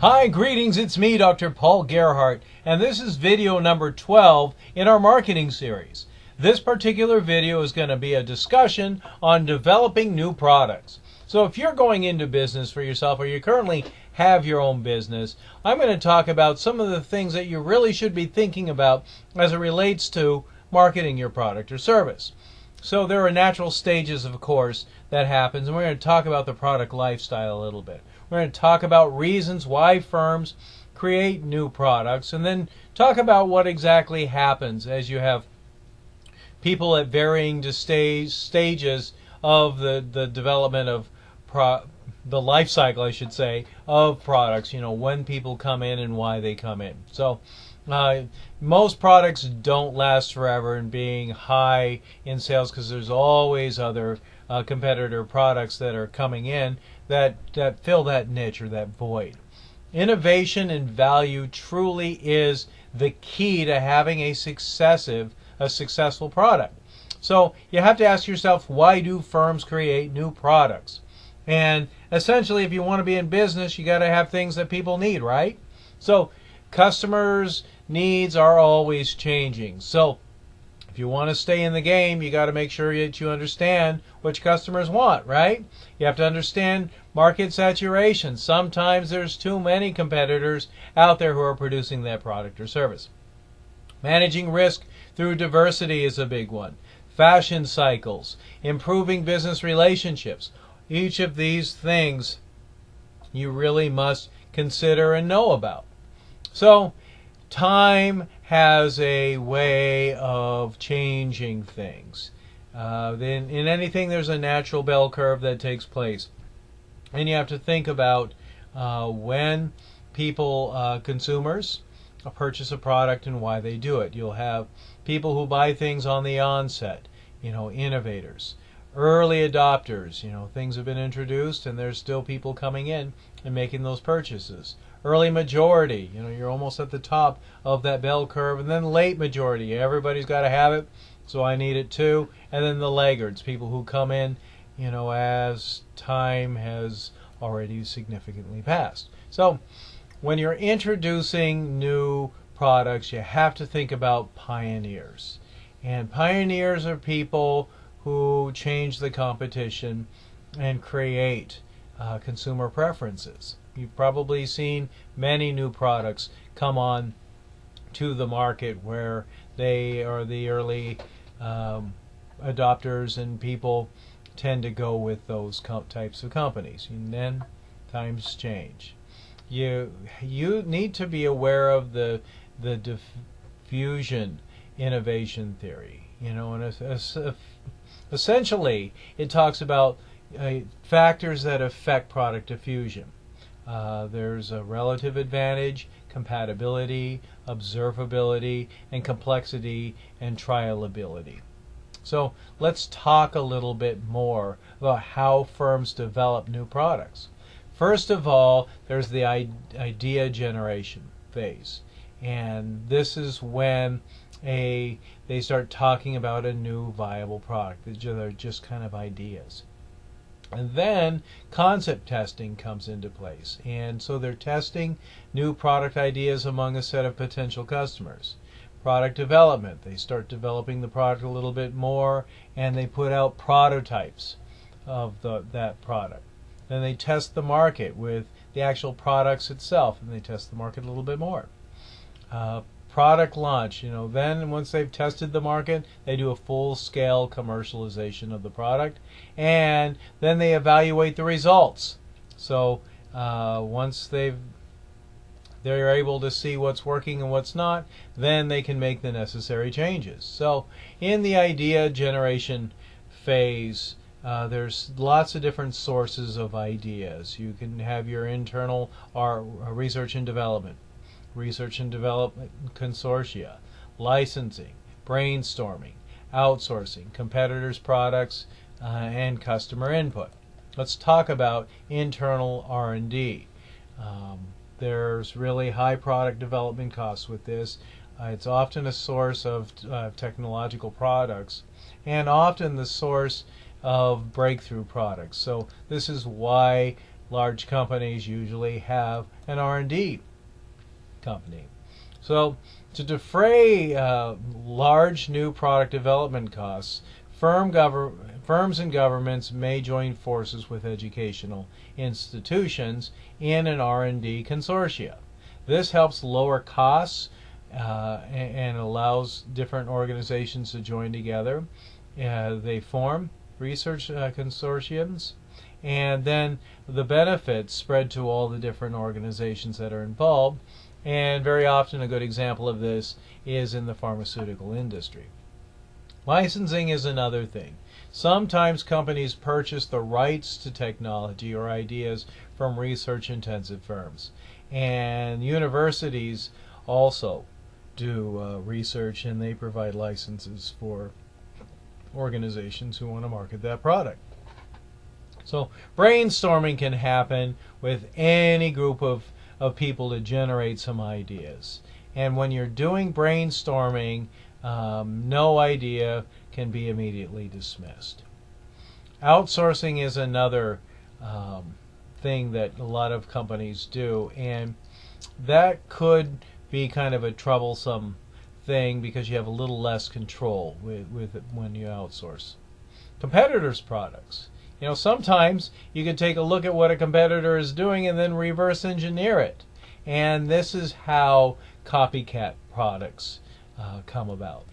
Hi, greetings, it's me, Dr. Paul Gerhardt, and this is video number 12 in our marketing series. This particular video is going to be a discussion on developing new products. So if you're going into business for yourself or you currently have your own business, I'm going to talk about some of the things that you really should be thinking about as it relates to marketing your product or service. So there are natural stages, of course, that happens, and we're going to talk about the product lifestyle a little bit. We're going to talk about reasons why firms create new products, and then talk about what exactly happens as you have people at varying stages of the development of the life cycle, I should say, of products. You know, when people come in and why they come in. So most products don't last forever in being high in sales because there's always other competitor products that are coming in that fill that niche or that void. Innovation and value truly is the key to having a successful product. So you have to ask yourself, why do firms create new products? And essentially, if you want to be in business, you got to have things that people need, right? So customers' needs are always changing. So if you want to stay in the game, you got to make sure that you understand what your customers want, right? You have to understand market saturation. Sometimes there's too many competitors out there who are producing that product or service. Managing risk through diversity is a big one. Fashion cycles, improving business relationships. Each of these things you really must consider and know about. So time has a way of changing things. In anything, there's a natural bell curve that takes place. And you have to think about when people, consumers, purchase a product and why they do it. You'll have people who buy things on the onset, innovators. Early adopters, things have been introduced and there's still people coming in and making those purchases. Early majority, you're almost at the top of that bell curve. And then late majority, everybody's got to have it, so I need it too. And then the laggards, people who come in, as time has already significantly passed. So when you're introducing new products, you have to think about pioneers. And pioneers are people who change the competition and create consumer preferences. You've probably seen many new products come on to the market where they are the early adopters, and people tend to go with those types of companies. And then times change. You need to be aware of the diffusion innovation theory. And essentially, it talks about factors that affect product diffusion. There's a relative advantage, compatibility, observability, and complexity and trialability. So let's talk a little bit more about how firms develop new products. First of all, there's the idea generation phase. And this is when they start talking about a new viable product. They're just kind of ideas. And then concept testing comes into place. And so they're testing new product ideas among a set of potential customers. Product development, they start developing the product a little bit more, and they put out prototypes of that product. Then they test the market with the actual products itself, and they test the market a little bit more. Product launch, then once they've tested the market, they do a full-scale commercialization of the product, and then they evaluate the results. So once they're able to see what's working and what's not, then they can make the necessary changes. So in the idea generation phase, there's lots of different sources of ideas. You can have your internal research and development consortia, licensing, brainstorming, outsourcing, competitors' products, and customer input. Let's talk about internal R&D. There's really high product development costs with this. It's often a source of technological products, and often the source of breakthrough products. So this is why large companies usually have an R&D company. So to defray large new product development costs, firms and governments may join forces with educational institutions in an R&D consortia. This helps lower costs and allows different organizations to join together. They form research consortiums, and then the benefits spread to all the different organizations that are involved. And very often a good example of this is in the pharmaceutical industry. Licensing is another thing. Sometimes companies purchase the rights to technology or ideas from research-intensive firms. And universities also do research, and they provide licenses for organizations who want to market that product. So brainstorming can happen with any group of people to generate some ideas. And when you're doing brainstorming, no idea can be immediately dismissed. Outsourcing is another thing that a lot of companies do, and that could be kind of a troublesome thing because you have a little less control with it when you outsource. Competitors' products. You know, sometimes you can take a look at what a competitor is doing and then reverse engineer it. And this is how copycat products come about.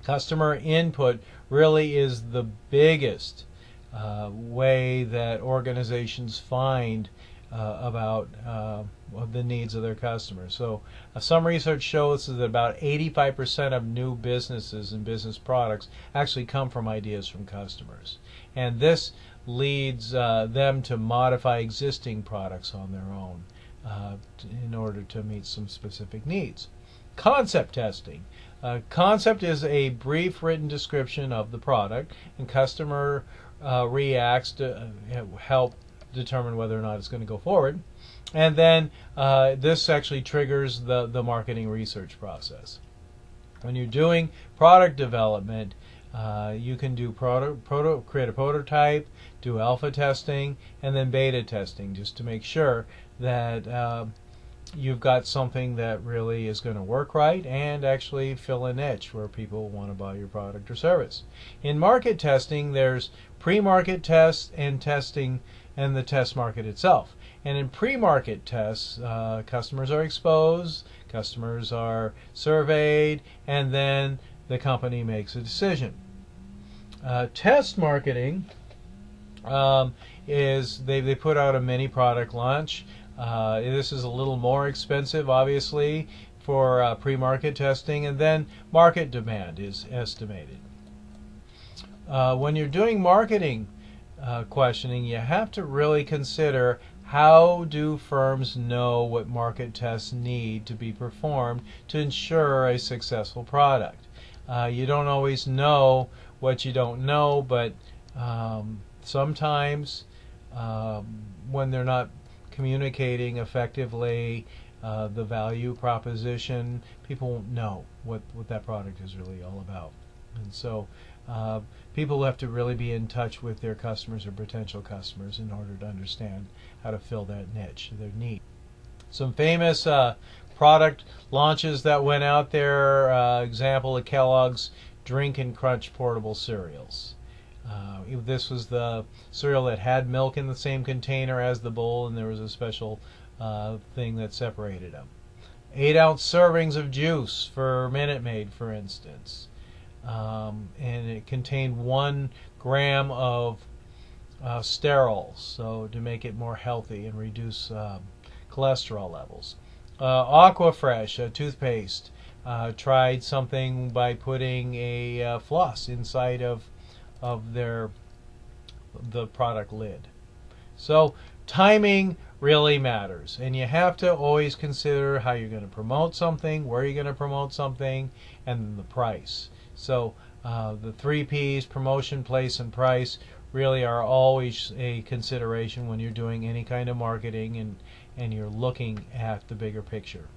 Customer input really is the biggest way that organizations find about the needs of their customers. So some research shows that about 85% of new businesses and business products actually come from ideas from customers. And this leads them to modify existing products on their own in order to meet some specific needs. Concept testing. Concept is a brief written description of the product, and customer reacts to help determine whether or not it's going to go forward. And then this actually triggers the marketing research process. When you're doing product development, you can do create a prototype, do alpha testing, and then beta testing, just to make sure that you've got something that really is going to work right and actually fill a niche where people want to buy your product or service. In market testing, there's pre-market tests and testing and the test market itself. And in pre-market tests, customers are exposed, customers are surveyed, and then the company makes a decision. Test marketing is they put out a mini product launch. This is a little more expensive, obviously, for pre-market testing, and then market demand is estimated. When you're doing marketing questioning, you have to really consider how do firms know what market tests need to be performed to ensure a successful product. You don't always know what you don't know, but sometimes when they're not communicating effectively the value proposition, people won't know what that product is really all about. And so people have to really be in touch with their customers or potential customers in order to understand how to fill that niche, their need. Some famous product launches that went out there, example of Kellogg's Drink and Crunch portable cereals. This was the cereal that had milk in the same container as the bowl, and there was a special thing that separated them. 8-ounce servings of juice for Minute Maid, for instance. And it contained 1 gram of sterols, so to make it more healthy and reduce cholesterol levels. Aquafresh, a toothpaste, tried something by putting a floss inside of the product lid. So timing really matters, and you have to always consider how you're going to promote something, where you're going to promote something, and the price. So the 3 P's, promotion, place, and price, really are always a consideration when you're doing any kind of marketing and you're looking at the bigger picture.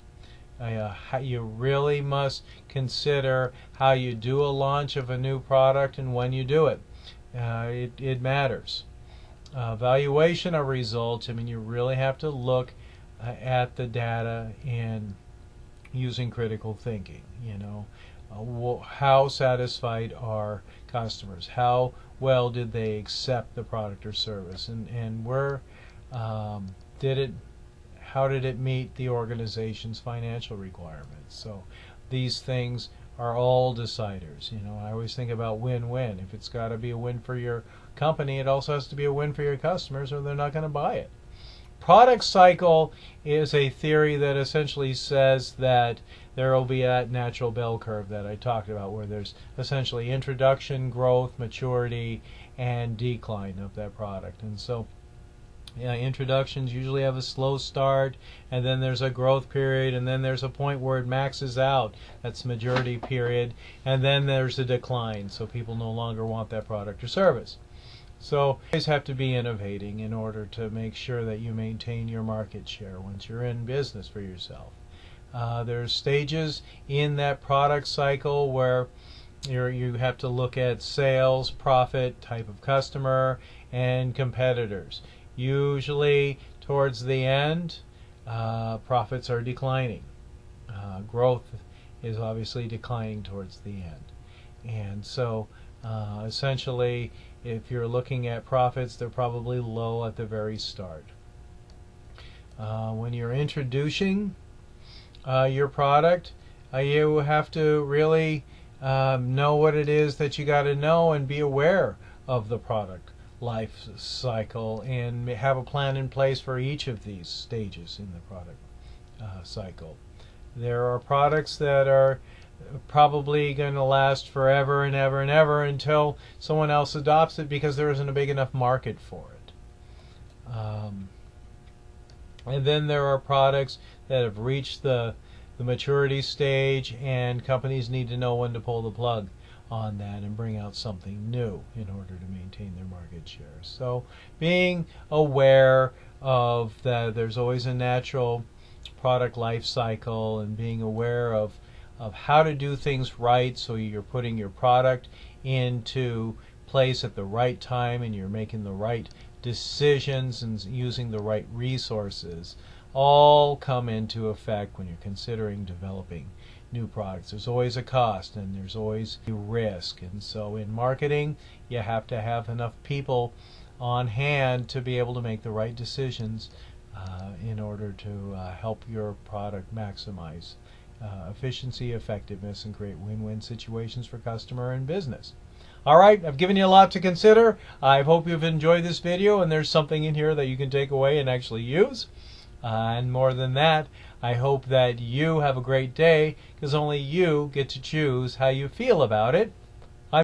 You really must consider how you do a launch of a new product and when you do it. It matters. Evaluation of results, I mean, you really have to look at the data and using critical thinking. How satisfied are customers? How well did they accept the product or service? And where did it? How did it meet the organization's financial requirements? So these things are all deciders. I always think about win-win. If it's got to be a win for your company, it also has to be a win for your customers, or they're not going to buy it. Product cycle is a theory that essentially says that there will be that natural bell curve that I talked about, where there's essentially introduction, growth, maturity, and decline of that product. And so introductions usually have a slow start, and then there's a growth period, and then there's a point where it maxes out. That's the maturity period, and then there's a decline, so people no longer want that product or service. So you always have to be innovating in order to make sure that you maintain your market share once you're in business for yourself. There's stages in that product cycle where you have to look at sales, profit, type of customer, and competitors. Usually towards the end, profits are declining. Growth is obviously declining towards the end. And so essentially, if you're looking at profits, they're probably low at the very start. When you're introducing your product, you have to really know what it is that you got to know and be aware of the product life cycle and have a plan in place for each of these stages in the product cycle. There are products that are probably going to last forever and ever and ever until someone else adopts it because there isn't a big enough market for it. And then there are products that have reached the maturity stage, and companies need to know when to pull the plug on that and bring out something new in order to maintain their market share. So being aware of that there's always a natural product life cycle, and being aware of how to do things right, so you're putting your product into place at the right time and you're making the right decisions and using the right resources, all come into effect when you're considering developing new products. There's always a cost and there's always a risk, and so in marketing you have to have enough people on hand to be able to make the right decisions in order to help your product maximize efficiency, effectiveness, and create win-win situations for customer and business. Alright, I've given you a lot to consider. I hope you've enjoyed this video and there's something in here that you can take away and actually use. And more than that, I hope that you have a great day, because only you get to choose how you feel about it.